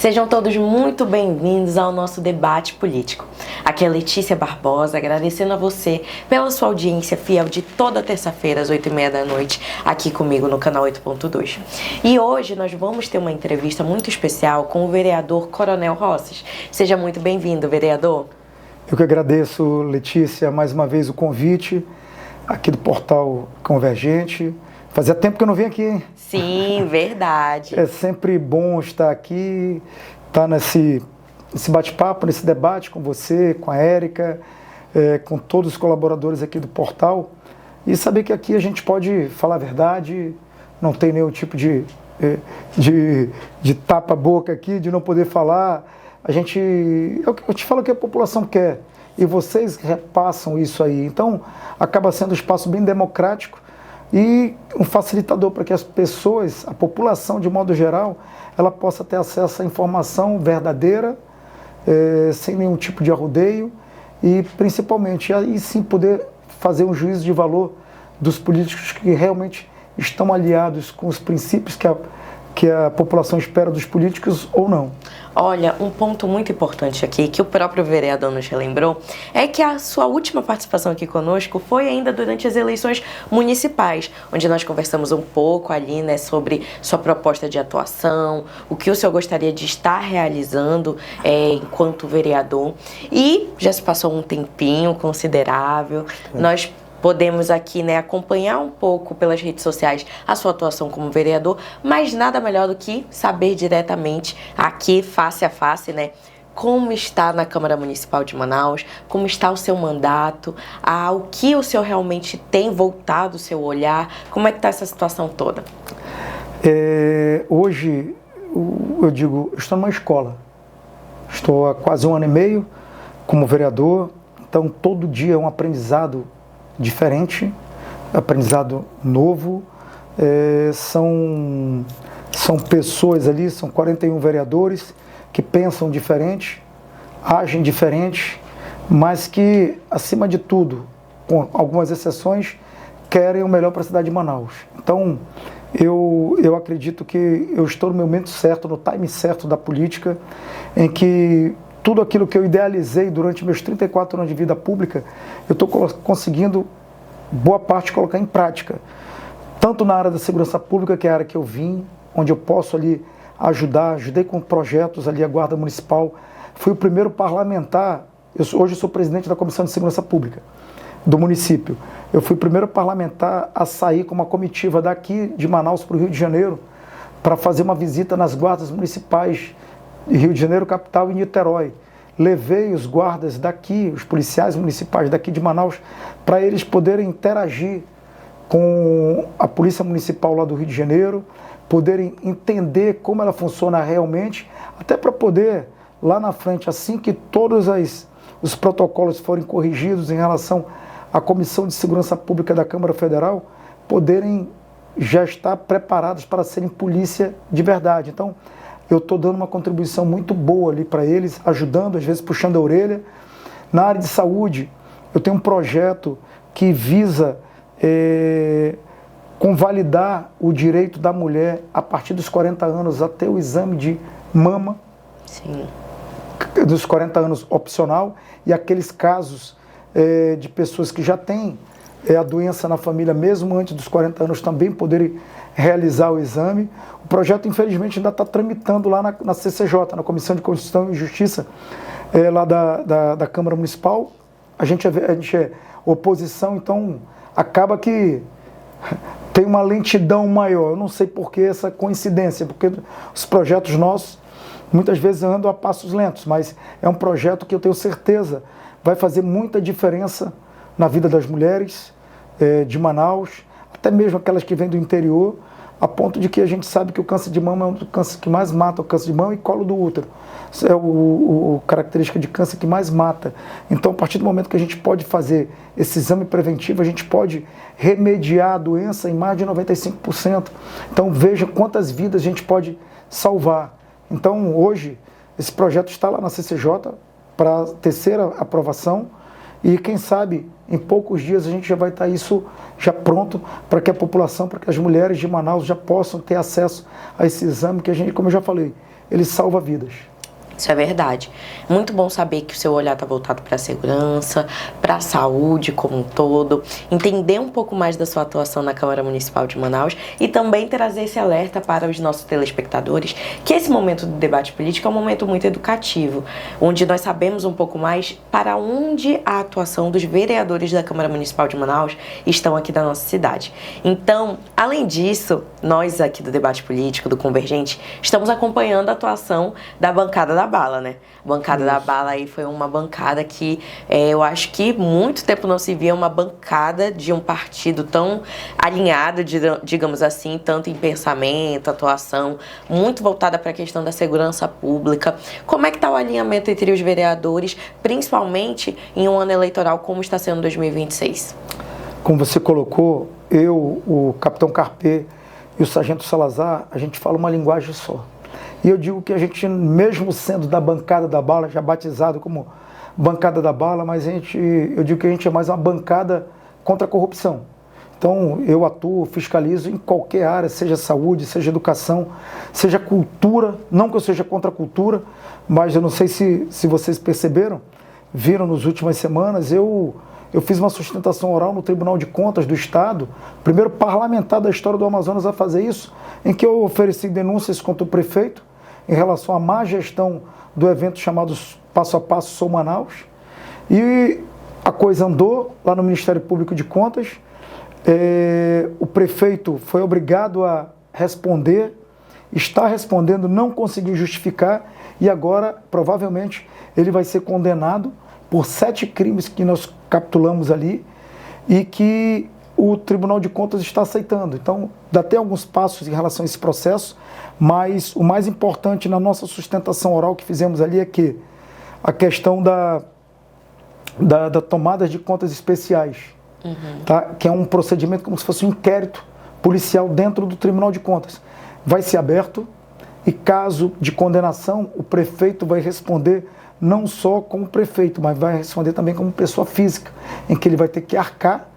Sejam todos muito bem-vindos ao nosso debate político. Aqui é Letícia Barbosa, agradecendo a você pela sua audiência fiel de toda terça-feira às 8h30 da noite, aqui comigo no canal 8.2. E hoje nós vamos ter uma entrevista muito especial com o vereador Coronel Rosses. Seja muito bem-vindo, vereador. Eu que agradeço, Letícia, mais uma vez o convite aqui do Portal Convergente. Fazia tempo que eu não vim aqui, hein? Sim, verdade. É sempre bom estar aqui, estar nesse bate-papo, nesse debate com você, com a Érica, com todos os colaboradores aqui do portal e saber que aqui a gente pode falar a verdade, não tem nenhum tipo de tapa-boca aqui, de não poder falar. Eu te falo o que a população quer e vocês repassam isso aí. Então, acaba sendo um espaço bem democrático e um facilitador para que as pessoas, a população de modo geral, ela possa ter acesso à informação verdadeira, sem nenhum tipo de arrodeio e principalmente aí sim poder fazer um juízo de valor dos políticos que realmente estão aliados com os princípios que a população espera dos políticos ou não. Olha, um ponto muito importante aqui, que o próprio vereador nos relembrou, é que a sua última participação aqui conosco foi ainda durante as eleições municipais, onde nós conversamos um pouco ali, né, sobre sua proposta de atuação, o que o senhor gostaria de estar realizando enquanto vereador. E já se passou um tempinho considerável, nós podemos aqui, né, acompanhar um pouco pelas redes sociais a sua atuação como vereador, mas nada melhor do que saber diretamente aqui, face a face, né, como está na Câmara Municipal de Manaus, como está o seu mandato, ao que o senhor realmente tem voltado o seu olhar, como é que está essa situação toda? Hoje, eu estou numa escola, estou há quase 1 ano e meio como vereador, então todo dia é um aprendizado diferente, aprendizado novo, são pessoas ali, são 41 vereadores que pensam diferente, agem diferente, mas que, acima de tudo, com algumas exceções, querem o melhor para a cidade de Manaus. Então, eu acredito que eu estou no momento certo, no time certo da política, em que tudo aquilo que eu idealizei durante meus 34 anos de vida pública, eu estou conseguindo, boa parte, colocar em prática. Tanto na área da segurança pública, que é a área que eu vim, onde eu posso ali ajudei com projetos ali a Guarda Municipal. Fui o primeiro parlamentar, hoje eu sou presidente da Comissão de Segurança Pública do município. Eu fui o primeiro parlamentar a sair com uma comitiva daqui de Manaus para o Rio de Janeiro, para fazer uma visita nas guardas municipais de Rio de Janeiro, capital, e Niterói. Levei os guardas daqui, os policiais municipais daqui de Manaus, para eles poderem interagir com a Polícia Municipal lá do Rio de Janeiro, poderem entender como ela funciona realmente, até para poder, lá na frente, assim que todos os protocolos forem corrigidos em relação à Comissão de Segurança Pública da Câmara Federal, poderem já estar preparados para serem polícia de verdade. Então, eu estou dando uma contribuição muito boa ali para eles, ajudando, às vezes puxando a orelha. Na área de saúde, eu tenho um projeto que visa convalidar o direito da mulher a partir dos 40 anos a ter o exame de mama. Sim. Dos 40 anos opcional, e aqueles casos de pessoas que já têm a doença na família, mesmo antes dos 40 anos, também poderem realizar o exame. O projeto, infelizmente, ainda está tramitando lá na CCJ, na Comissão de Constituição e Justiça, lá da Câmara Municipal. A gente é oposição, então acaba que tem uma lentidão maior. Eu não sei por que essa coincidência, porque os projetos nossos muitas vezes andam a passos lentos, mas é um projeto que eu tenho certeza vai fazer muita diferença na vida das mulheres de Manaus, até mesmo aquelas que vêm do interior, a ponto de que a gente sabe que o câncer de mama é um dos cânceres que mais mata, o câncer de mama e colo do útero. Isso é a característica de câncer que mais mata. Então, a partir do momento que a gente pode fazer esse exame preventivo, a gente pode remediar a doença em mais de 95%. Então, veja quantas vidas a gente pode salvar. Então, hoje, esse projeto está lá na CCJ para a terceira aprovação e, quem sabe, em poucos dias a gente já vai estar isso já pronto para que a população, para que as mulheres de Manaus já possam ter acesso a esse exame que a gente, como eu já falei, ele salva vidas. Isso é verdade. Muito bom saber que o seu olhar está voltado para a segurança, para a saúde como um todo, entender um pouco mais da sua atuação na Câmara Municipal de Manaus e também trazer esse alerta para os nossos telespectadores que esse momento do debate político é um momento muito educativo, onde nós sabemos um pouco mais para onde a atuação dos vereadores da Câmara Municipal de Manaus estão aqui da nossa cidade. Então, além disso, nós aqui do debate político, do Convergente, estamos acompanhando a atuação da bancada da Bala, né? A bancada da Bala aí foi uma bancada que eu acho que muito tempo não se via uma bancada de um partido tão alinhado, digamos assim, tanto em pensamento, atuação, muito voltada para a questão da segurança pública. Como é que está o alinhamento entre os vereadores, principalmente em um ano eleitoral como está sendo 2026? Como você colocou, eu, o capitão Carpê e o sargento Salazar, a gente fala uma linguagem só. E eu digo que a gente, mesmo sendo da bancada da bala, já batizado como bancada da bala, mas eu digo que a gente é mais uma bancada contra a corrupção. Então, eu atuo, fiscalizo em qualquer área, seja saúde, seja educação, seja cultura. Não que eu seja contra a cultura, mas eu não sei se vocês perceberam, viram nas últimas semanas, eu fiz uma sustentação oral no Tribunal de Contas do Estado, primeiro parlamentar da história do Amazonas a fazer isso, em que eu ofereci denúncias contra o prefeito em relação à má gestão do evento chamado Passo a Passo Sou Manaus. E a coisa andou lá no Ministério Público de Contas. O prefeito foi obrigado a responder, está respondendo, não conseguiu justificar e agora, provavelmente, ele vai ser condenado por 7 crimes que nós capitulamos ali e que o Tribunal de Contas está aceitando. Então, dá até alguns passos em relação a esse processo, mas o mais importante na nossa sustentação oral que fizemos ali é que a questão da tomada de contas especiais, tá? Que é um procedimento como se fosse um inquérito policial dentro do Tribunal de Contas. Vai ser aberto e, caso de condenação, o prefeito vai responder não só como prefeito, mas vai responder também como pessoa física, em que ele vai ter que arcar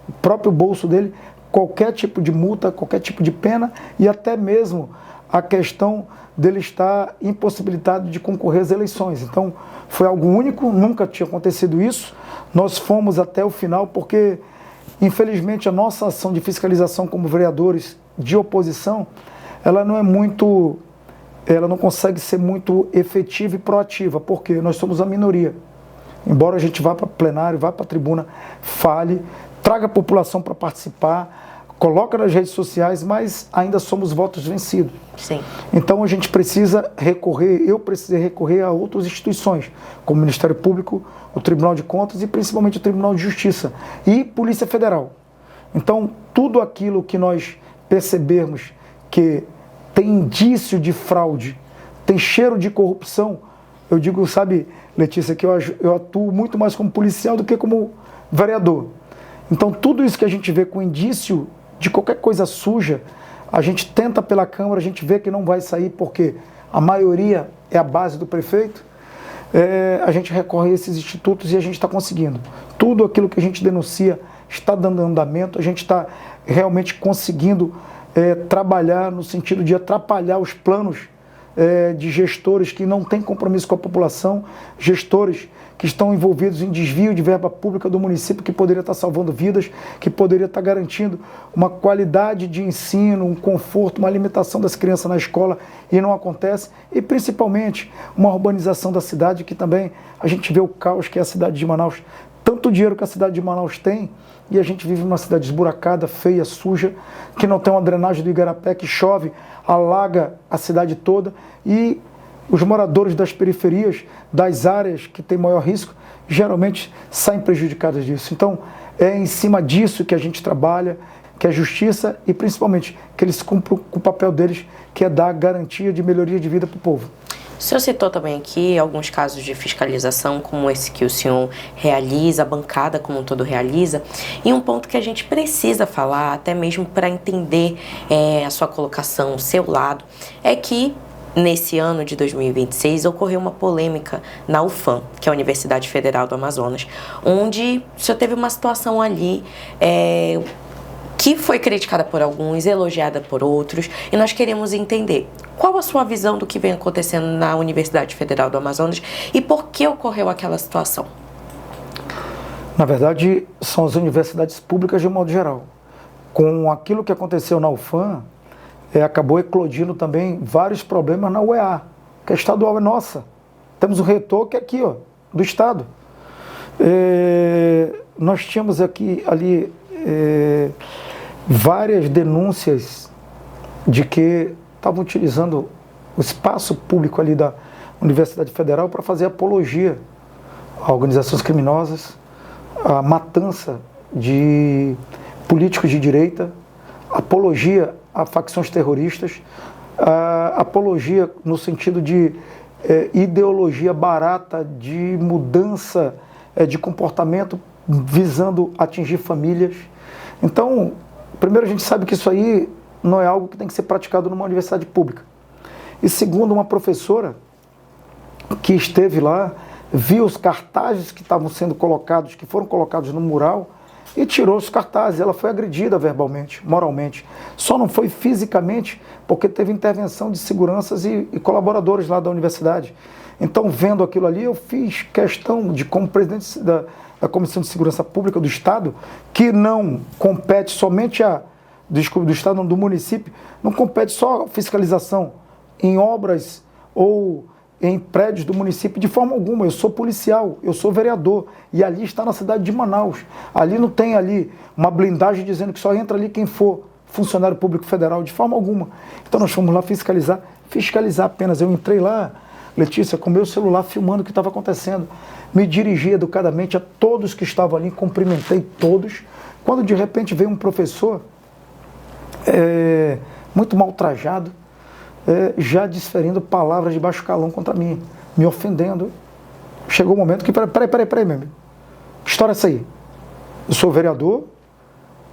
o próprio bolso dele qualquer tipo de multa, qualquer tipo de pena e até mesmo a questão dele estar impossibilitado de concorrer às eleições. Então, foi algo único, nunca tinha acontecido isso. Nós fomos até o final porque, infelizmente, a nossa ação de fiscalização como vereadores de oposição, ela não consegue ser muito efetiva e proativa, porque nós somos a minoria. Embora a gente vá para o plenário, vá para a tribuna, fale, traga a população para participar, coloca nas redes sociais, mas ainda somos votos vencidos. Sim. Então a gente precisa recorrer, eu precisei recorrer a outras instituições, como o Ministério Público, o Tribunal de Contas e principalmente o Tribunal de Justiça e Polícia Federal. Então tudo aquilo que nós percebermos que tem indício de fraude, tem cheiro de corrupção, eu digo, sabe, Letícia, que eu atuo muito mais como policial do que como vereador. Então tudo isso que a gente vê com indício de qualquer coisa suja, a gente tenta pela Câmara, a gente vê que não vai sair porque a maioria é a base do prefeito, a gente recorre a esses institutos e a gente está conseguindo. Tudo aquilo que a gente denuncia está dando andamento, a gente está realmente conseguindo trabalhar no sentido de atrapalhar os planos de gestores que não têm compromisso com a população, gestores que estão envolvidos em desvio de verba pública do município, que poderia estar salvando vidas, que poderia estar garantindo uma qualidade de ensino, um conforto, uma alimentação das crianças na escola, e não acontece, e principalmente uma urbanização da cidade, que também a gente vê o caos que é a cidade de Manaus, tanto dinheiro que a cidade de Manaus tem, e a gente vive numa cidade esburacada, feia, suja, que não tem uma drenagem do Igarapé, que chove, alaga a cidade toda, e os moradores das periferias, das áreas que têm maior risco, geralmente saem prejudicados disso. Então, é em cima disso que a gente trabalha, que é a justiça e, principalmente, que eles cumpram com o papel deles, que é dar garantia de melhoria de vida para o povo. O senhor citou também aqui alguns casos de fiscalização, como esse que o senhor realiza, a bancada como um todo realiza, e um ponto que a gente precisa falar, até mesmo para entender a sua colocação, o seu lado, é que nesse ano de 2026 ocorreu uma polêmica na UFAM, que é a Universidade Federal do Amazonas, onde o senhor teve uma situação ali que que foi criticada por alguns, elogiada por outros, e nós queremos entender qual a sua visão do que vem acontecendo na Universidade Federal do Amazonas e por que ocorreu aquela situação. Na verdade, são as universidades públicas de modo geral. Com aquilo que aconteceu na UFAM, acabou eclodindo também vários problemas na UEA, que é estadual, é nossa. Temos o reitor que é aqui, ó, do estado. Nós tínhamos ali várias denúncias de que estavam utilizando o espaço público ali da Universidade Federal para fazer apologia a organizações criminosas, a matança de políticos de direita, apologia a facções terroristas, a apologia no sentido de ideologia barata, de mudança de comportamento visando atingir famílias. Então, primeiro a gente sabe que isso aí não é algo que tem que ser praticado numa universidade pública. E segundo, uma professora que esteve lá, viu os cartazes que estavam sendo colocados, que foram colocados no mural, e tirou os cartazes. Ela foi agredida verbalmente, moralmente. Só não foi fisicamente, porque teve intervenção de seguranças e colaboradores lá da universidade. Então, vendo aquilo ali, eu fiz questão de, como presidente da Comissão de Segurança Pública do Estado, que não compete somente do Estado, não, do município, não compete só a fiscalização em obras ou em prédios do município de forma alguma. Eu sou policial, eu sou vereador, e ali está na cidade de Manaus. Ali não tem ali uma blindagem dizendo que só entra ali quem for funcionário público federal, de forma alguma. Então nós fomos lá fiscalizar apenas. Eu entrei lá, Letícia, com meu celular filmando o que estava acontecendo. Me dirigi educadamente a todos que estavam ali, cumprimentei todos. Quando de repente veio um professor muito mal trajado, já desferindo palavras de baixo calão contra mim, me ofendendo. Chegou o momento que, peraí, meu amigo, que história é essa aí? Eu sou vereador,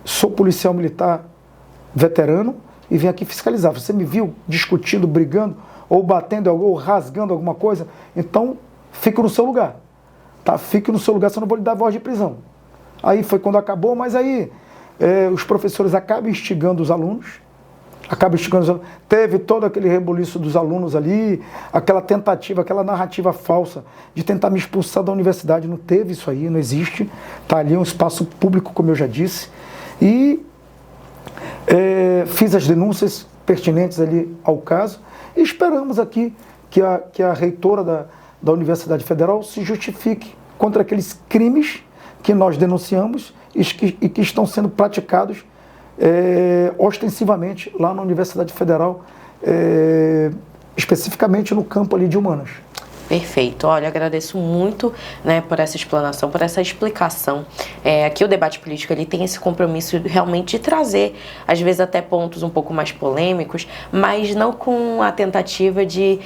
sou policial militar veterano e vim aqui fiscalizar. Você me viu discutindo, brigando, ou batendo, ou rasgando alguma coisa, então fique no seu lugar. Tá? Fique no seu lugar, senão eu não vou lhe dar voz de prisão. Aí foi quando acabou, mas aí os professores acabam instigando os alunos, teve todo aquele rebuliço dos alunos ali, aquela tentativa, aquela narrativa falsa de tentar me expulsar da universidade. Não teve isso aí, não existe. Está ali um espaço público, como eu já disse, e fiz as denúncias pertinentes ali ao caso e esperamos aqui que a reitora da Universidade Federal se justifique contra aqueles crimes que nós denunciamos e que estão sendo praticados ostensivamente lá na Universidade Federal, especificamente no campo ali de humanas. Perfeito. Olha, agradeço muito, né, por essa explanação, por essa explicação. Aqui o debate político ele tem esse compromisso realmente de trazer, às vezes até pontos um pouco mais polêmicos, mas não com a tentativa de,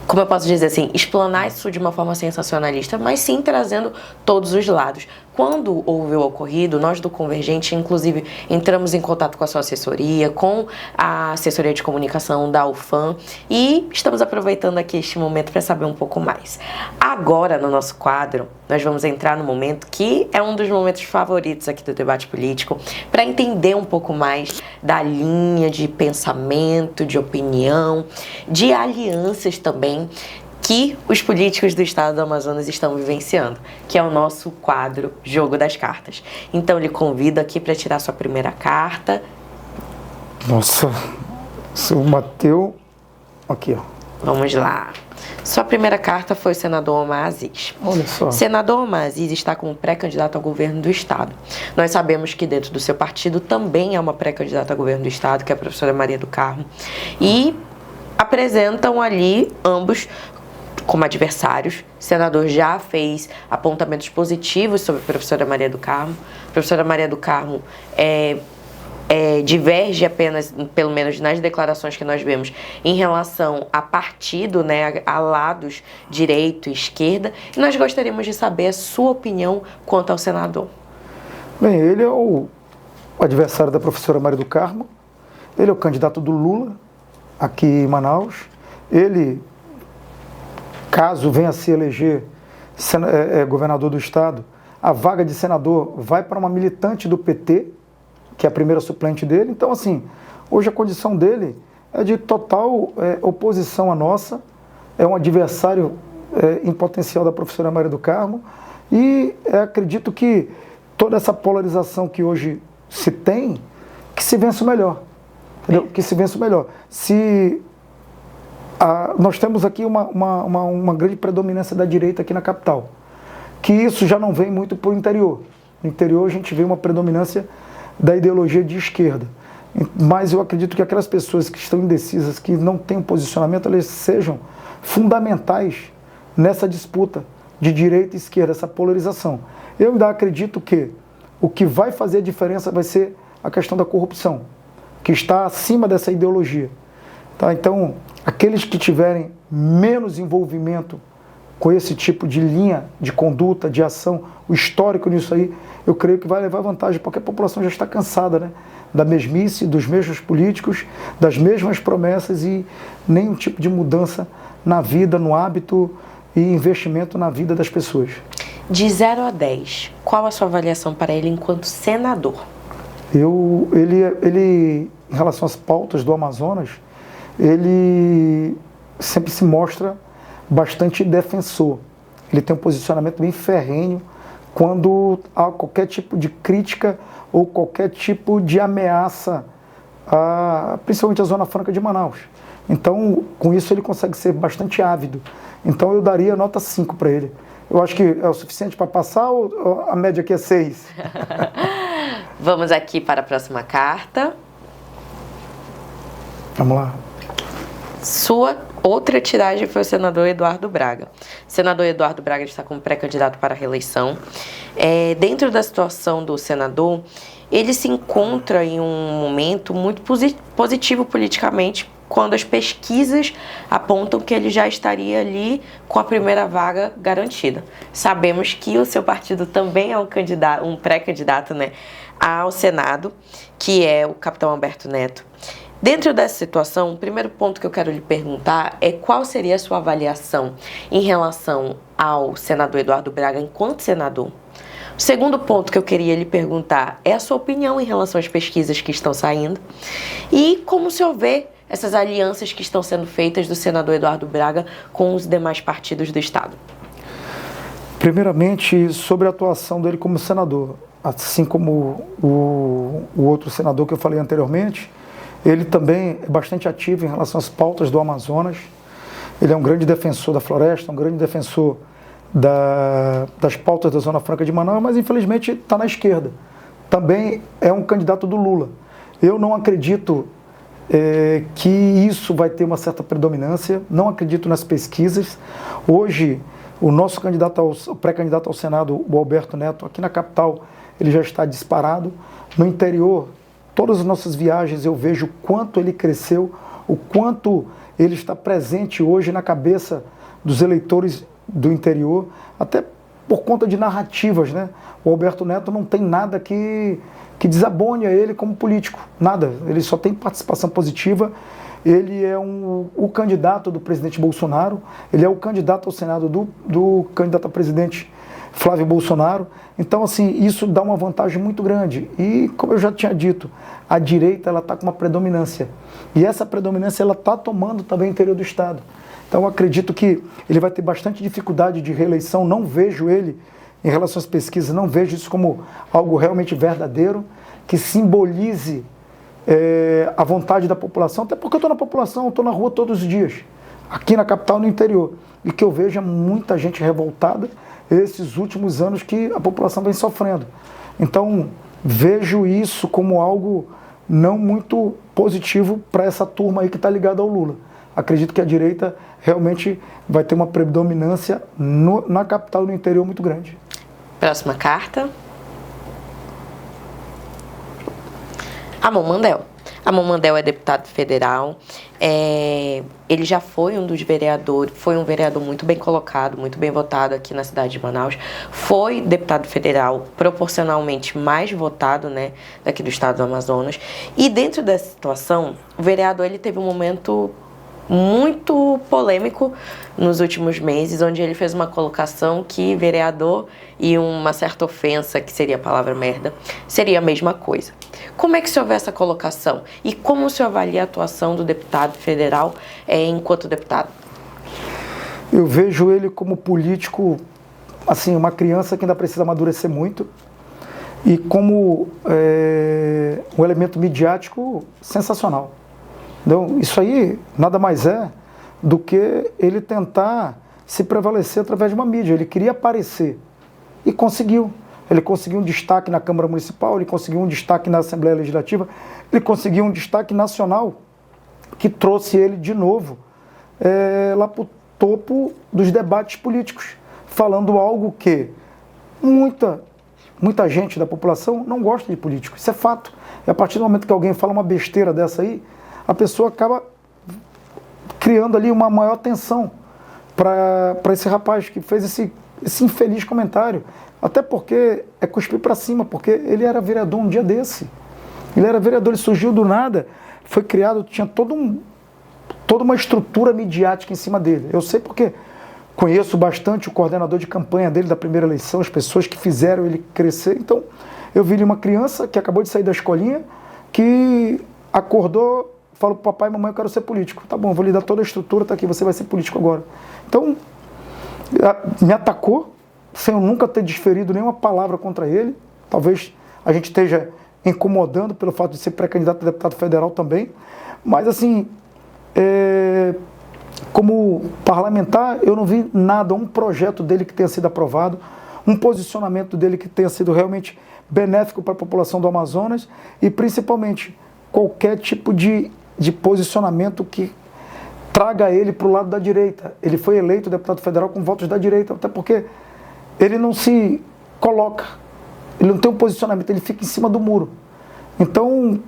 como eu posso dizer assim, explanar isso de uma forma sensacionalista, mas sim trazendo todos os lados. Quando houve o ocorrido, nós do Convergente, inclusive, entramos em contato com a sua assessoria, com a assessoria de comunicação da UFAM e estamos aproveitando aqui este momento para saber um pouco mais. Agora, no nosso quadro, nós vamos entrar no momento que é um dos momentos favoritos aqui do debate político, para entender um pouco mais da linha de pensamento, de opinião, de alianças também, que os políticos do estado do Amazonas estão vivenciando, que é o nosso quadro Jogo das Cartas. Então, lhe convido aqui para tirar sua primeira carta. Nossa, se o Mateu... Aqui, ó. Vamos lá. Sua primeira carta foi o senador Omar Aziz. Olha só. Senador Omar Aziz está como pré-candidato ao governo do estado. Nós sabemos que dentro do seu partido também há uma pré-candidata ao governo do estado, que é a professora Maria do Carmo. E apresentam ali ambos como adversários. O senador já fez apontamentos positivos sobre a professora Maria do Carmo. A professora Maria do Carmo diverge apenas, pelo menos nas declarações que nós vemos, em relação a partido, né, a lados direito e esquerda. E nós gostaríamos de saber a sua opinião quanto ao senador. Bem, ele é o adversário da professora Maria do Carmo. Ele é o candidato do Lula aqui em Manaus. Ele, caso venha a se eleger governador do estado, a vaga de senador vai para uma militante do PT, que é a primeira suplente dele. Então, assim, hoje a condição dele é de total oposição à nossa, é um adversário em potencial da professora Maria do Carmo, e acredito que toda essa polarização que hoje se tem, que se vença o melhor. Entendeu? Que se vença o melhor. Nós temos aqui uma grande predominância da direita aqui na capital, que isso já não vem muito para o interior. No interior a gente vê uma predominância da ideologia de esquerda. Mas eu acredito que aquelas pessoas que estão indecisas, que não têm um posicionamento, elas sejam fundamentais nessa disputa de direita e esquerda, essa polarização. Eu ainda acredito que o que vai fazer a diferença vai ser a questão da corrupção, que está acima dessa ideologia. Tá? Então, aqueles que tiverem menos envolvimento com esse tipo de linha de conduta, de ação, o histórico nisso aí, eu creio que vai levar vantagem, porque a população já está cansada, né? Da mesmice, dos mesmos políticos, das mesmas promessas e nenhum tipo de mudança na vida, no hábito e investimento na vida das pessoas. De 0 a 10, qual a sua avaliação para ele enquanto senador? Ele, em relação às pautas do Amazonas, ele sempre se mostra bastante defensor. Ele tem um posicionamento bem ferrenho quando há qualquer tipo de crítica ou qualquer tipo de ameaça, principalmente a Zona Franca de Manaus. Então, com isso, ele consegue ser bastante ávido. Então, eu daria nota 5 para ele. Eu acho que é o suficiente para passar ou a média aqui é 6? Vamos aqui para a próxima carta. Vamos lá. Sua outra tiragem foi o senador Eduardo Braga. O senador Eduardo Braga está como pré-candidato para a reeleição. Dentro da situação do senador, ele se encontra em um momento muito positivo politicamente, quando as pesquisas apontam que ele já estaria ali com a primeira vaga garantida. Sabemos que o seu partido também é um pré-candidato, né, ao Senado, que é o capitão Alberto Neto. Dentro dessa situação, o primeiro ponto que eu quero lhe perguntar é qual seria a sua avaliação em relação ao senador Eduardo Braga enquanto senador. O segundo ponto que eu queria lhe perguntar é a sua opinião em relação às pesquisas que estão saindo e como o senhor vê essas alianças que estão sendo feitas do senador Eduardo Braga com os demais partidos do Estado. Primeiramente, sobre a atuação dele como senador, assim como o outro senador que eu falei anteriormente, ele também é bastante ativo em relação às pautas do Amazonas. Ele é um grande defensor da floresta, um grande defensor das pautas da Zona Franca de Manaus, mas infelizmente está na esquerda. Também é um candidato do Lula. Eu não acredito que isso vai ter uma certa predominância, não acredito nas pesquisas. Hoje, o nosso pré-candidato ao Senado, o Alberto Neto, aqui na capital, ele já está disparado. No interior, todas as nossas viagens eu vejo o quanto ele cresceu, o quanto ele está presente hoje na cabeça dos eleitores do interior, até por conta de narrativas, né? O Alberto Neto não tem nada que desabone a ele como político, nada. Ele só tem participação positiva. Ele é o candidato do presidente Bolsonaro, ele é o candidato ao Senado do candidato a presidente Flávio Bolsonaro. Então, assim, isso dá uma vantagem muito grande. E, como eu já tinha dito, a direita ela está com uma predominância. E essa predominância ela está tomando também o interior do Estado. Então, eu acredito que ele vai ter bastante dificuldade de reeleição. Não vejo ele, em relação às pesquisas, não vejo isso como algo realmente verdadeiro, que simbolize a vontade da população, até porque eu estou na população, estou na rua todos os dias, aqui na capital e no interior, e que eu vejo muita gente revoltada esses últimos anos que a população vem sofrendo. Então, vejo isso como algo não muito positivo para essa turma aí que está ligada ao Lula. Acredito que a direita realmente vai ter uma predominância na capital e no interior muito grande. Próxima carta. Amon Mandel. Amon Mandel é deputado federal, ele já foi um dos vereadores, foi um vereador muito bem colocado, muito bem votado aqui na cidade de Manaus, foi deputado federal proporcionalmente mais votado, né, daqui do estado do Amazonas, e dentro dessa situação, o vereador ele teve um momento muito polêmico nos últimos meses, onde ele fez uma colocação que vereador e uma certa ofensa, que seria a palavra merda, seria a mesma coisa. Como é que o senhor vê essa colocação? E como o senhor avalia a atuação do deputado federal enquanto deputado? Eu vejo ele como político, assim, uma criança que ainda precisa amadurecer muito, e como um elemento midiático sensacional. Então, isso aí nada mais é do que ele tentar se prevalecer através de uma mídia. Ele queria aparecer e conseguiu. Ele conseguiu um destaque na Câmara Municipal, ele conseguiu um destaque na Assembleia Legislativa, ele conseguiu um destaque nacional que trouxe ele de novo lá para o topo dos debates políticos, falando algo que muita gente da população não gosta de político. Isso é fato. E a partir do momento que alguém fala uma besteira dessa aí, a pessoa acaba criando ali uma maior tensão para esse rapaz que fez esse infeliz comentário. Até porque é cuspir para cima, porque ele era vereador um dia desse. Ele era vereador, ele surgiu do nada, foi criado, tinha toda uma estrutura midiática em cima dele. Eu sei porque conheço bastante o coordenador de campanha dele da primeira eleição, as pessoas que fizeram ele crescer. Então, eu vi ele uma criança que acabou de sair da escolinha, que acordou, falou pro papai e mamãe, eu quero ser político. Tá bom, vou lhe dar toda a estrutura, tá aqui, você vai ser político agora. Então, me atacou, sem eu nunca ter desferido nenhuma palavra contra ele. Talvez a gente esteja incomodando pelo fato de ser pré-candidato a deputado federal também. Mas, assim, como parlamentar, eu não vi nada, um projeto dele que tenha sido aprovado, um posicionamento dele que tenha sido realmente benéfico para a população do Amazonas e, principalmente, qualquer tipo de posicionamento que traga ele para o lado da direita. Ele foi eleito deputado federal com votos da direita, até porque ele não se coloca, ele não tem um posicionamento, ele fica em cima do muro. Então,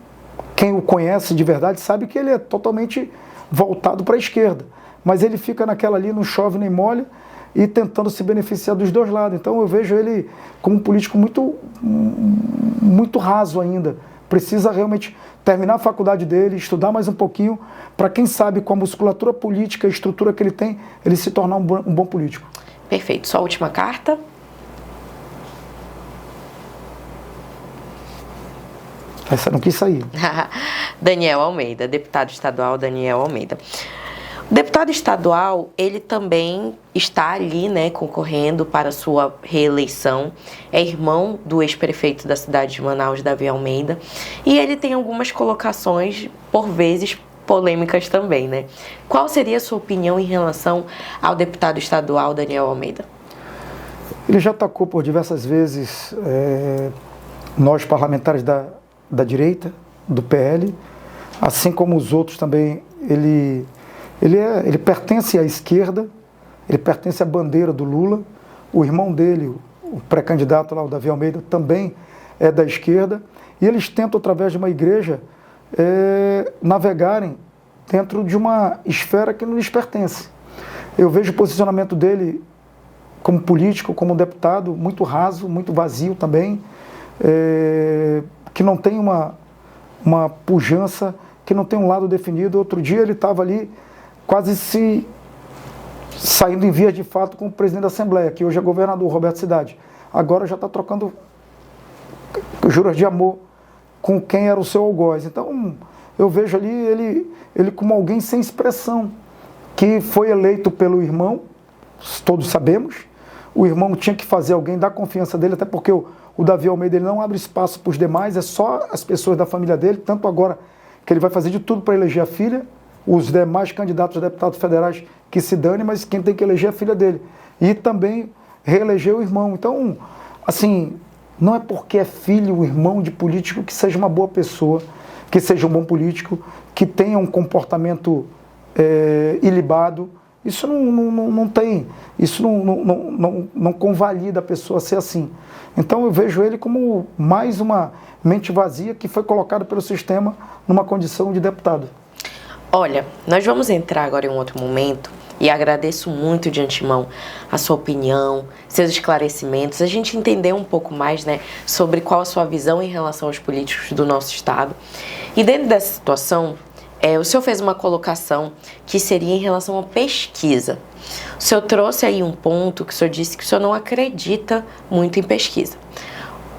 quem o conhece de verdade sabe que ele é totalmente voltado para a esquerda, mas ele fica naquela ali, não chove nem molha, e tentando se beneficiar dos dois lados. Então eu vejo ele como um político muito raso ainda. Precisa realmente terminar a faculdade dele, estudar mais um pouquinho, para quem sabe com a musculatura política, a estrutura que ele tem, ele se tornar um bom político. Perfeito. Sua última carta? Essa não quis sair. Daniel Almeida, deputado estadual Daniel Almeida. O deputado estadual, ele também está ali, né, concorrendo para sua reeleição. É irmão do ex-prefeito da cidade de Manaus, Davi Almeida. E ele tem algumas colocações, por vezes, polêmicas também, né? Qual seria a sua opinião em relação ao deputado estadual Daniel Almeida? Ele já atacou por diversas vezes nós parlamentares da direita, do PL, assim como os outros também. Ele pertence à esquerda, ele pertence à bandeira do Lula. O irmão dele, o pré-candidato lá, o Davi Almeida, também é da esquerda. E eles tentam, através de uma igreja, navegarem dentro de uma esfera que não lhes pertence. Eu vejo o posicionamento dele como político, como deputado, muito raso, muito vazio também, que não tem uma pujança, que não tem um lado definido. Outro dia ele estava ali quase saindo em vias de fato com o presidente da Assembleia, que hoje é governador, Roberto Cidade. Agora já está trocando juras de amor com quem era o seu algoz. Então, eu vejo ali ele como alguém sem expressão, que foi eleito pelo irmão, todos sabemos. O irmão tinha que fazer alguém dar confiança dele, até porque o Davi Almeida ele não abre espaço para os demais, é só as pessoas da família dele, tanto agora que ele vai fazer de tudo para eleger a filha, os demais candidatos a deputados federais que se dane, mas quem tem que eleger é a filha dele. E também reeleger o irmão. Então, assim, não é porque é filho, o irmão de político, que seja uma boa pessoa, que seja um bom político, que tenha um comportamento ilibado. Isso não tem, isso não convalida a pessoa ser assim. Então eu vejo ele como mais uma mente vazia que foi colocada pelo sistema numa condição de deputado. Olha, nós vamos entrar agora em um outro momento e agradeço muito de antemão a sua opinião, seus esclarecimentos, a gente entender um pouco mais, né, sobre qual a sua visão em relação aos políticos do nosso estado. E dentro dessa situação, O senhor fez uma colocação que seria em relação à pesquisa. O senhor trouxe aí um ponto que o senhor disse que o senhor não acredita muito em pesquisa.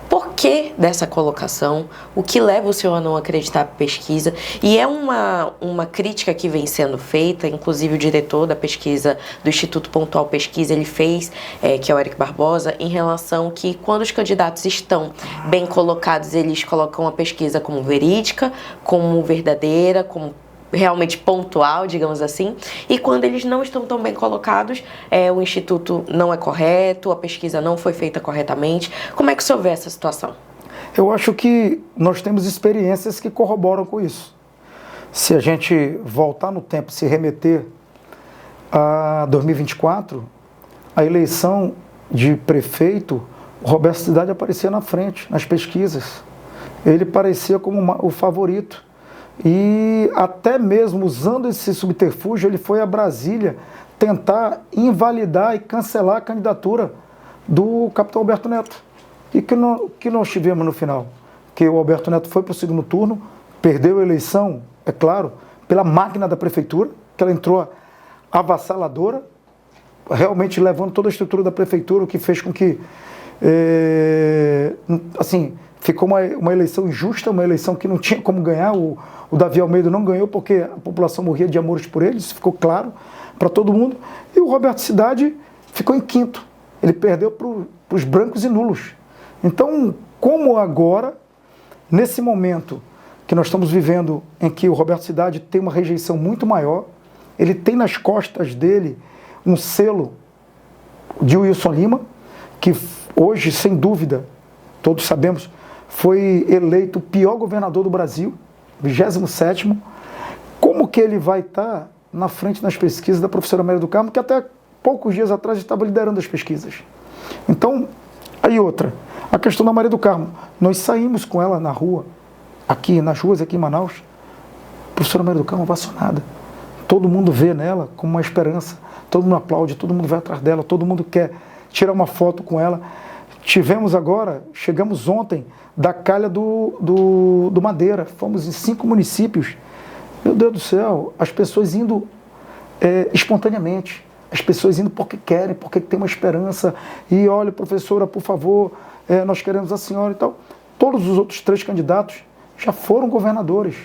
Por que dessa colocação? O que leva o senhor a não acreditar em pesquisa? E é uma crítica que vem sendo feita, inclusive o diretor da pesquisa do Instituto Pontual Pesquisa, ele fez, que é o Eric Barbosa, em relação que quando os candidatos estão bem colocados, eles colocam a pesquisa como verídica, como verdadeira, como realmente pontual, digamos assim, e quando eles não estão tão bem colocados, o Instituto não é correto, a pesquisa não foi feita corretamente. Como é que o senhor vê essa situação? Eu acho que nós temos experiências que corroboram com isso. Se a gente voltar no tempo, se remeter a 2024, a eleição de prefeito, o Roberto Cidade aparecia na frente, nas pesquisas. Ele parecia como o favorito. E até mesmo usando esse subterfúgio, ele foi a Brasília tentar invalidar e cancelar a candidatura do capitão Alberto Neto. E que nós tivemos no final? Que o Alberto Neto foi para o segundo turno, perdeu a eleição, é claro, pela máquina da prefeitura, que ela entrou avassaladora, realmente levando toda a estrutura da prefeitura, o que fez com que, ficou uma eleição injusta, uma eleição que não tinha como ganhar. O Davi Almeida não ganhou porque a população morria de amores por ele, isso ficou claro para todo mundo. E o Roberto Cidade ficou em quinto. Ele perdeu para os brancos e nulos. Então, como agora, nesse momento que nós estamos vivendo, em que o Roberto Cidade tem uma rejeição muito maior, ele tem nas costas dele um selo de Wilson Lima, que hoje, sem dúvida, todos sabemos, foi eleito o pior governador do Brasil, 27º. Como que ele vai estar na frente nas pesquisas da professora Maria do Carmo, que até poucos dias atrás estava liderando as pesquisas? Então, aí outra, a questão da Maria do Carmo. Nós saímos com ela na rua, aqui nas ruas aqui em Manaus, a professora Maria do Carmo ovacionada. Todo mundo vê nela como uma esperança, todo mundo aplaude, todo mundo vai atrás dela, todo mundo quer tirar uma foto com ela. Chegamos ontem da calha do Madeira, fomos em 5 municípios. Meu Deus do céu, as pessoas indo espontaneamente, as pessoas indo porque querem, porque tem uma esperança. E olha, professora, por favor, nós queremos a senhora e tal. Todos os outros 3 candidatos já foram governadores,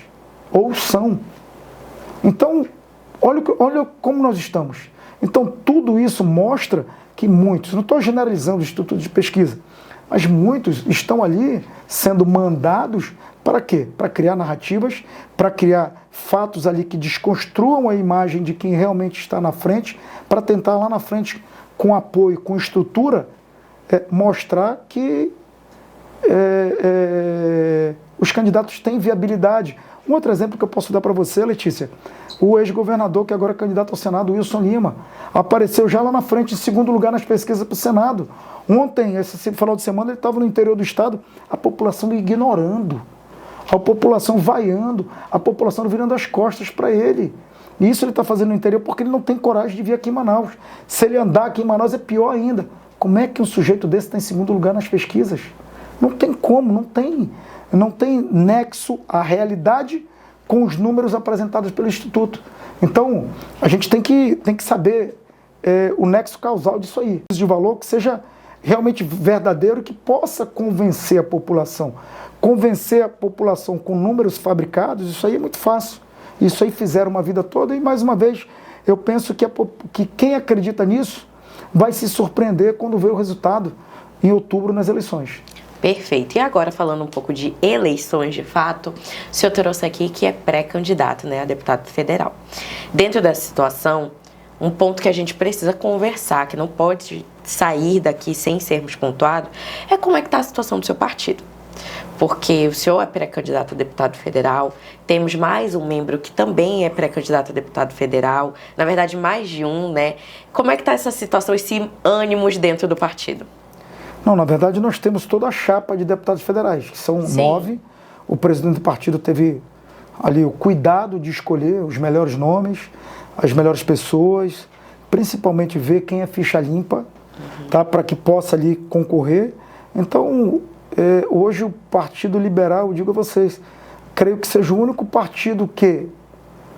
ou são. Então, olha como nós estamos. Então, tudo isso mostra que muitos, não estou generalizando o Instituto de Pesquisa, mas muitos estão ali sendo mandados para quê? Para criar narrativas, para criar fatos ali que desconstruam a imagem de quem realmente está na frente, para tentar lá na frente, com apoio, com estrutura, mostrar que os candidatos têm viabilidade. Um outro exemplo que eu posso dar para você, Letícia, o ex-governador, que agora é candidato ao Senado, Wilson Lima, apareceu já lá na frente, em segundo lugar nas pesquisas para o Senado. Ontem, esse final de semana, ele estava no interior do estado, a população ignorando, a população vaiando, a população virando as costas para ele. E isso ele está fazendo no interior porque ele não tem coragem de vir aqui em Manaus. Se ele andar aqui em Manaus é pior ainda. Como é que um sujeito desse está em segundo lugar nas pesquisas? Não tem como, não tem nexo à realidade com os números apresentados pelo Instituto. Então, a gente tem que saber o nexo causal disso aí. De valor que seja realmente verdadeiro, que possa convencer a população. Convencer a população com números fabricados, isso aí é muito fácil. Isso aí fizeram uma vida toda e, mais uma vez, eu penso que quem acredita nisso vai se surpreender quando vê o resultado em outubro nas eleições. Perfeito. E agora, falando um pouco de eleições de fato, o senhor trouxe aqui que é pré-candidato, a deputado federal. Dentro dessa situação, um ponto que a gente precisa conversar, que não pode sair daqui sem sermos pontuados, é como é que está a situação do seu partido. Porque o senhor é pré-candidato a deputado federal, temos mais um membro que também é pré-candidato a deputado federal, na verdade mais de um, Como é que está essa situação, esse ânimos dentro do partido? Não, na verdade nós temos toda a chapa de deputados federais, que são 9. O presidente do partido teve ali o cuidado de escolher os melhores nomes, as melhores pessoas, principalmente ver quem é ficha limpa, para que possa ali concorrer. Então, hoje o Partido Liberal, eu digo a vocês, creio que seja o único partido que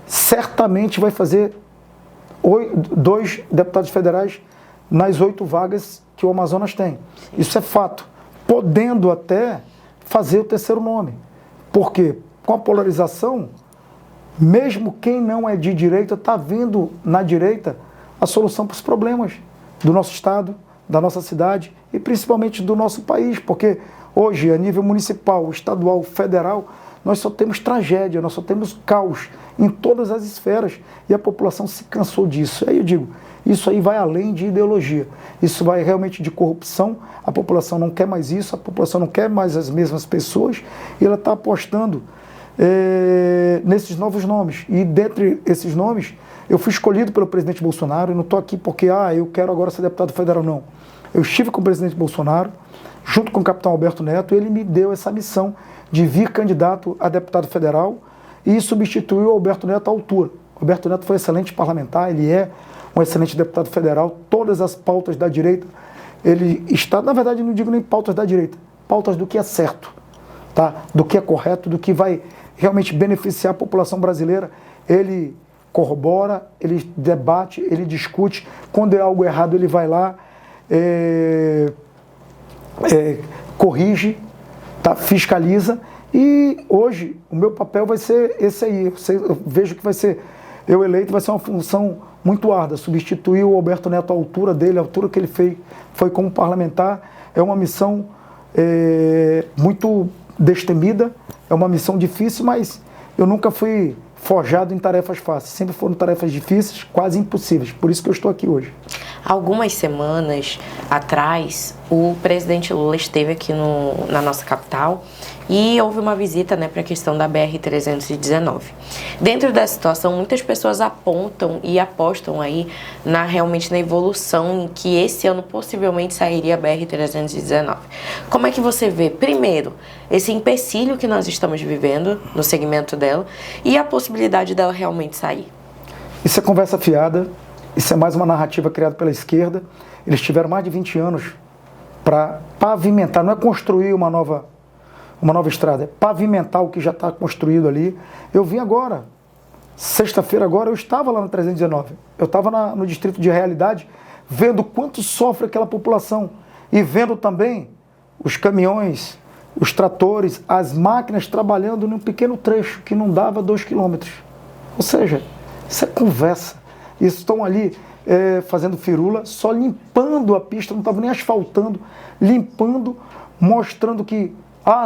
certamente vai fazer 2 deputados federais nas 8 vagas que o Amazonas tem. Isso é fato. Podendo até fazer o terceiro nome. Porque com a polarização, mesmo quem não é de direita está vendo na direita a solução para os problemas do nosso estado, da nossa cidade e principalmente do nosso país. Porque hoje, a nível municipal, estadual, federal, nós só temos tragédia, nós só temos caos em todas as esferas e a população se cansou disso. Aí eu digo, isso aí vai além de ideologia, isso vai realmente de corrupção, a população não quer mais isso, a população não quer mais as mesmas pessoas e ela está apostando nesses novos nomes. E dentre esses nomes, eu fui escolhido pelo presidente Bolsonaro e não estou aqui porque eu quero agora ser deputado federal, não. Eu estive com o presidente Bolsonaro, junto com o capitão Alberto Neto, e ele me deu essa missão de vir candidato a deputado federal e substituir o Alberto Neto à altura. O Alberto Neto foi excelente parlamentar, ele é um excelente deputado federal, todas as pautas da direita, ele está, na verdade não digo nem pautas da direita, pautas do que é certo, tá? Do que é correto, do que vai realmente beneficiar a população brasileira, ele corrobora, ele debate, ele discute, quando é algo errado ele vai lá, corrige, tá? Fiscaliza. E hoje o meu papel vai ser esse aí. Eu vejo que vai ser, eu eleito, vai ser uma função muito árdua, substituir o Alberto Neto à altura dele, à altura que ele foi como parlamentar. É uma missão muito destemida, é uma missão difícil, mas eu nunca fui forjado em tarefas fáceis, sempre foram tarefas difíceis, quase impossíveis, por isso que eu estou aqui hoje. Algumas semanas atrás, o presidente Lula esteve aqui na nossa capital e houve uma visita, para a questão da BR-319. Dentro dessa situação, muitas pessoas apontam e apostam aí realmente na evolução em que esse ano possivelmente sairia a BR-319. Como é que você vê, primeiro, esse empecilho que nós estamos vivendo no segmento dela e a possibilidade dela realmente sair? Isso é conversa fiada. Isso é mais uma narrativa criada pela esquerda. Eles tiveram mais de 20 anos para pavimentar, não é construir uma nova estrada, é pavimentar o que já está construído ali. Eu vim agora, sexta-feira agora, eu estava lá no 319. Eu estava no distrito de Realidade, vendo quanto sofre aquela população e vendo também os caminhões, os tratores, as máquinas trabalhando num pequeno trecho que não dava 2 quilômetros. Ou seja, isso é conversa. Eles estão ali fazendo firula, só limpando a pista, não estavam nem asfaltando, limpando, mostrando que,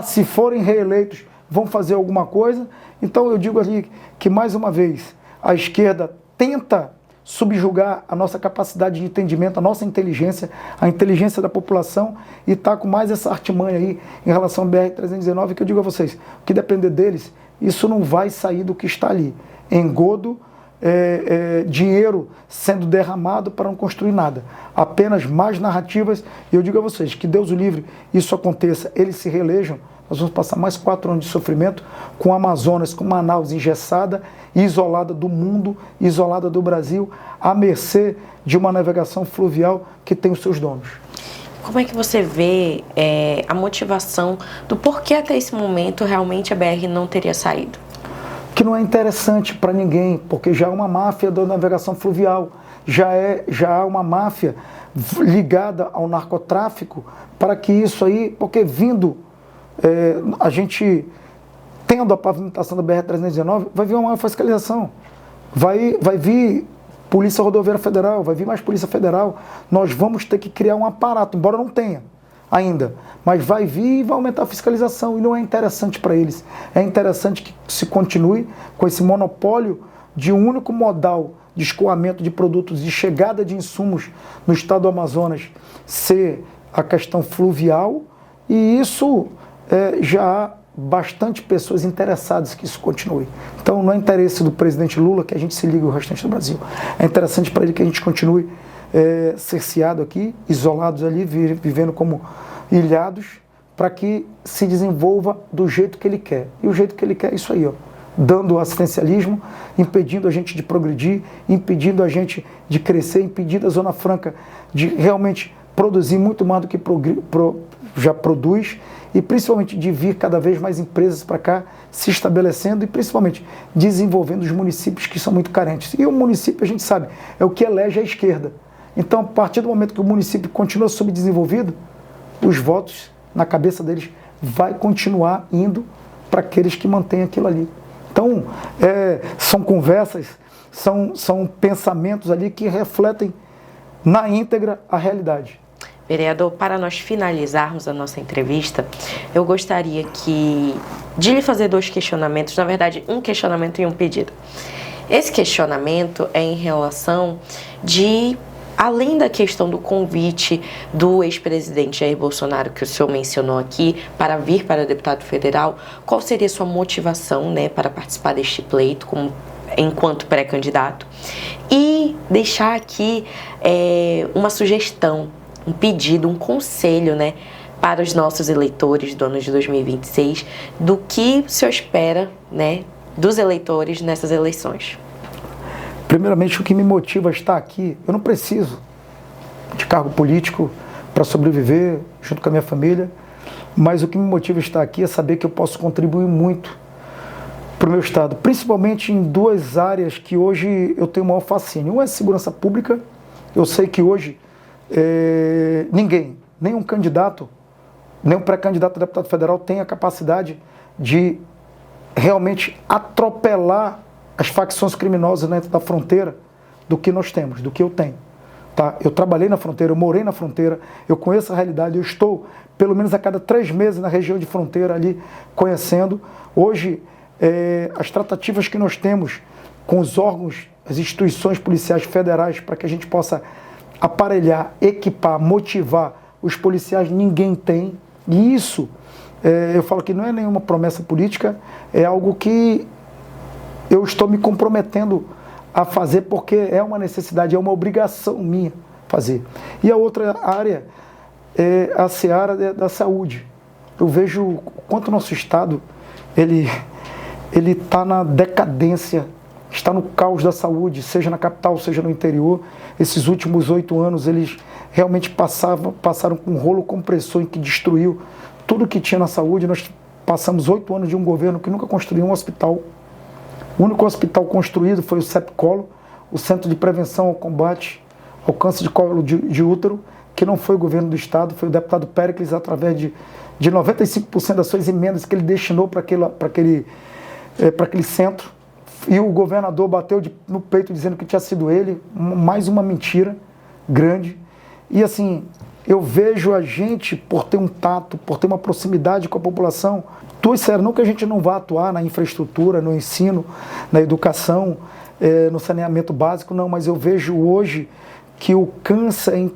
se forem reeleitos, vão fazer alguma coisa. Então eu digo ali que, mais uma vez, a esquerda tenta subjugar a nossa capacidade de entendimento, a nossa inteligência, a inteligência da população, e está com mais essa artimanha aí em relação ao BR-319, que eu digo a vocês, o que depender deles, isso não vai sair do que está ali. Engodo, dinheiro sendo derramado para não construir nada, apenas mais narrativas. E eu digo a vocês, que Deus o livre, isso aconteça, eles se reelejam, nós vamos passar mais 4 anos de sofrimento com o Amazonas, com Manaus engessada, isolada do mundo, isolada do Brasil, à mercê de uma navegação fluvial que tem os seus donos. Como é que você vê a motivação do porquê até esse momento realmente a BR não teria saído? Que não é interessante para ninguém, porque já há uma máfia da navegação fluvial, já há uma máfia ligada ao narcotráfico, para que isso aí, porque a gente tendo a pavimentação da BR-319, vai vir uma maior fiscalização, vai vir Polícia Rodoviária Federal, vai vir mais Polícia Federal, nós vamos ter que criar um aparato, embora não tenha ainda, mas vai vir e vai aumentar a fiscalização, e não é interessante para eles. É interessante que se continue com esse monopólio de um único modal de escoamento de produtos e chegada de insumos no estado do Amazonas ser a questão fluvial, e isso já há bastante pessoas interessadas que isso continue. Então não é interesse do presidente Lula que a gente se ligue ao restante do Brasil, é interessante para ele que a gente continue cerceado aqui, isolados ali, vivendo como ilhados, para que se desenvolva do jeito que ele quer. E o jeito que ele quer é isso aí, dando assistencialismo, impedindo a gente de progredir, impedindo a gente de crescer, impedindo a Zona Franca de realmente produzir muito mais do que já produz, e principalmente de vir cada vez mais empresas para cá se estabelecendo e principalmente desenvolvendo os municípios que são muito carentes. E o município, a gente sabe, é o que elege a esquerda. Então, a partir do momento que o município continua subdesenvolvido, os votos na cabeça deles vai continuar indo para aqueles que mantêm aquilo ali. Então, são conversas, são pensamentos ali que refletem na íntegra a realidade. Vereador, para nós finalizarmos a nossa entrevista, eu gostaria de lhe fazer 2 questionamentos, na verdade, um questionamento e um pedido. Esse questionamento é em relação além da questão do convite do ex-presidente Jair Bolsonaro, que o senhor mencionou aqui, para vir para deputado federal, qual seria a sua motivação, né, para participar deste pleito enquanto pré-candidato? E deixar aqui uma sugestão, um pedido, um conselho, né, para os nossos eleitores do ano de 2026, do que o senhor espera, né, dos eleitores nessas eleições. Primeiramente, o que me motiva a estar aqui, eu não preciso de cargo político para sobreviver junto com a minha família, mas o que me motiva a estar aqui é saber que eu posso contribuir muito para o meu estado, principalmente em 2 áreas que hoje eu tenho maior fascínio. Uma é segurança pública. Eu sei que hoje nenhum candidato, nenhum pré-candidato a deputado federal tem a capacidade de realmente atropelar as facções criminosas dentro da fronteira do que nós temos, do que eu tenho. Tá? Eu trabalhei na fronteira, eu morei na fronteira, eu conheço a realidade, eu estou pelo menos a cada 3 meses na região de fronteira ali conhecendo. Hoje, as tratativas que nós temos com os órgãos, as instituições policiais federais para que a gente possa aparelhar, equipar, motivar os policiais, ninguém tem. E isso, eu falo que não é nenhuma promessa política, é algo que eu estou me comprometendo a fazer porque é uma necessidade, é uma obrigação minha fazer. E a outra área é a seara da saúde. Eu vejo o quanto o nosso estado ele está na decadência, está no caos da saúde, seja na capital, seja no interior. Esses últimos 8 anos eles realmente passaram com um rolo compressor em que destruiu tudo que tinha na saúde. Nós passamos 8 anos de um governo que nunca construiu um hospital. O único hospital construído foi o CEPCOLO, o Centro de Prevenção ao Combate ao Câncer de Colo de Útero, que não foi o governo do estado, foi o deputado Péricles, através de 95% das suas emendas que ele destinou para aquele centro. E o governador bateu no peito dizendo que tinha sido ele, mais uma mentira grande. E assim, eu vejo a gente, por ter um tato, por ter uma proximidade com a população, não que a gente não vá atuar na infraestrutura, no ensino, na educação, no saneamento básico, não, mas eu vejo hoje que o câncer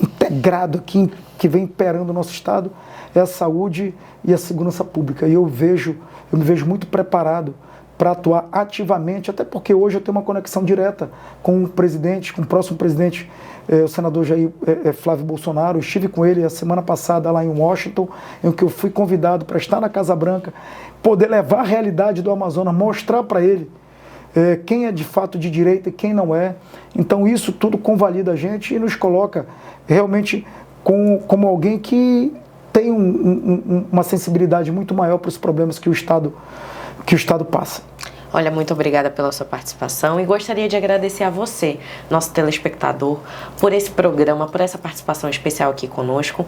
integrado aqui, que vem imperando o nosso estado, é a saúde e a segurança pública. E eu me vejo muito preparado para atuar ativamente, até porque hoje eu tenho uma conexão direta com o presidente, com o próximo presidente, o senador Jair Flávio Bolsonaro. Eu estive com ele a semana passada lá em Washington, em que eu fui convidado para estar na Casa Branca, poder levar a realidade do Amazonas, mostrar para ele quem é de fato de direita e quem não é. Então isso tudo convalida a gente e nos coloca realmente como alguém que tem uma sensibilidade muito maior para os problemas que o Estado passa. Olha, muito obrigada pela sua participação e gostaria de agradecer a você, nosso telespectador, por esse programa, por essa participação especial aqui conosco.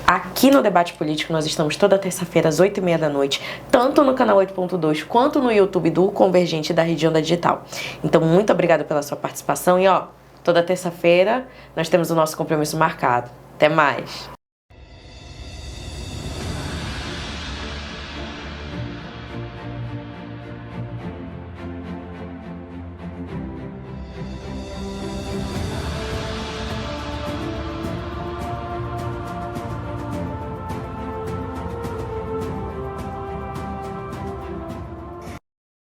Aqui no Debate Político nós estamos toda terça-feira às 8h30 da noite, tanto no canal 8.2 quanto no YouTube do Convergente da Região da Digital. Então, muito obrigada pela sua participação e toda terça-feira nós temos o nosso compromisso marcado. Até mais!